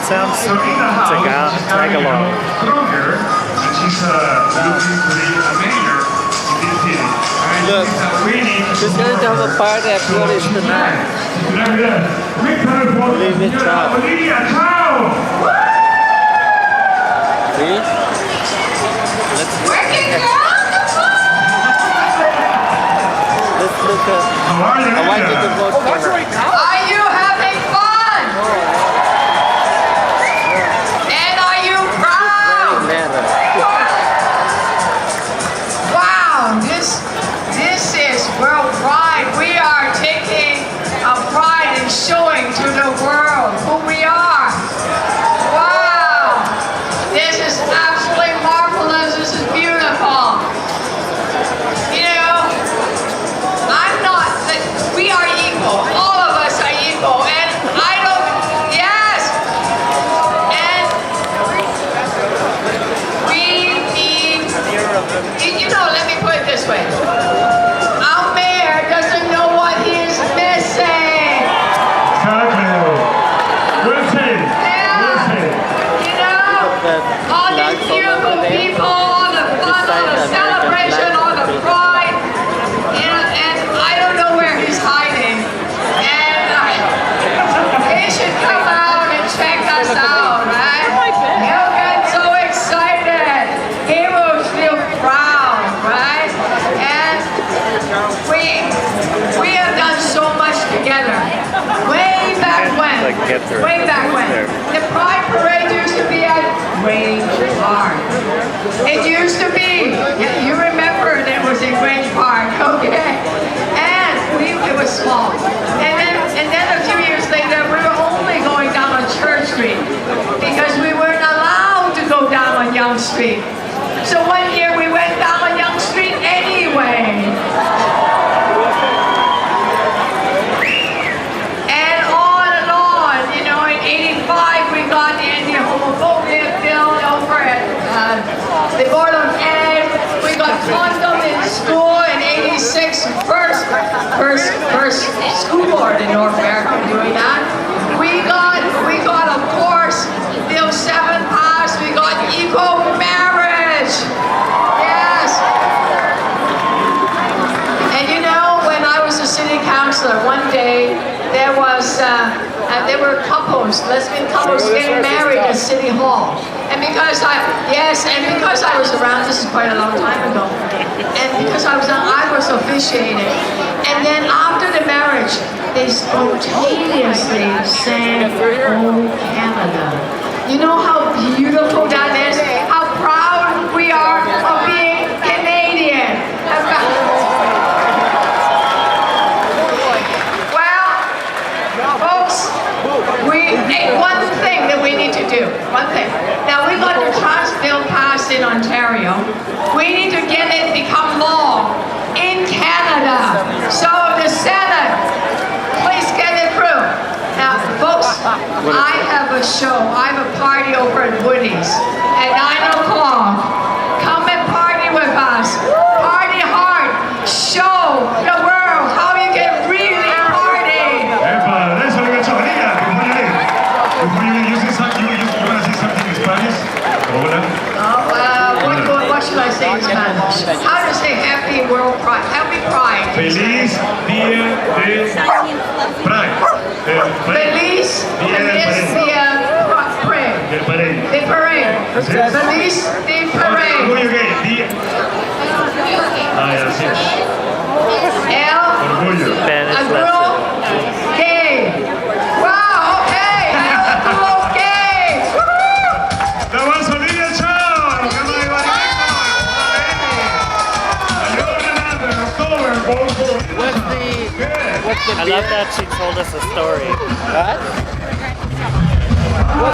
that sounds? Tagalog. Look, she's going to have a party at Flores tonight. Olivia Chow. See? Let's look at. I want you to vote for her. Are you having fun? And are you proud? Wow, this is worldwide. We are taking a pride in showing to the world who we are. Wow, this is absolutely marvelous. This is beautiful. You know, we are equal. All of us are equal. And I don't, yes. And we need, you know, let me put it this way. Our mayor doesn't know what he is missing. You know, all these beautiful people, all the fun, all the celebration, all the pride. And I don't know where he's hiding. And he should come out and check us out, right? He'll get so excited. He will feel proud, right? And we have done so much together. Way back when. Way back when. The Pride Parade used to be at Grange Park. It used to be. You remember it was in Grange Park, okay? And it was small. And then a few years later, we were only going down on Church Street because we weren't allowed to go down on Yonge Street. So one year we went down on Yonge Street anyway. And on, you know, in '85 we got the anti-homophobia bill over at the Board of Ed. We got condom in school in '86. First school board in North America doing that. We got of course Bill 7 passed. We got equal marriage. Yes. And you know, when I was a city councilor, one day there were couples, lesbian couples getting married at City Hall. And because I was around, this is quite a long time ago, and because I was officiating. And then after the marriage, they spontaneously sang "Oh Canada." You know how beautiful that is? How proud we are of being Canadian. Well, folks, one thing that we need to do, one thing. Now we got the trans bill passed in Ontario. We need to get it become law in Canada. So the Senate, please get it through. Now, folks, I have a show. I have a party over at Woody's at 9 o'clock. Come and party with us. Party hard. Show the world how you can really party. What should I say in Spanish? How to say happy World Pride? Happy Pride. Feliz Día de Pride. Feliz Día Parade. Del Parade. De Parade. Feliz de Parade. Orgullo gay. Ay, así es. Orgullo. A girl gay. Wow, okay. A girl gay. ¡La más Olivia Chow! ¡Cámara de Guadalupe! ¡Ayúdenme en October! What's the I love that she told us a story. What?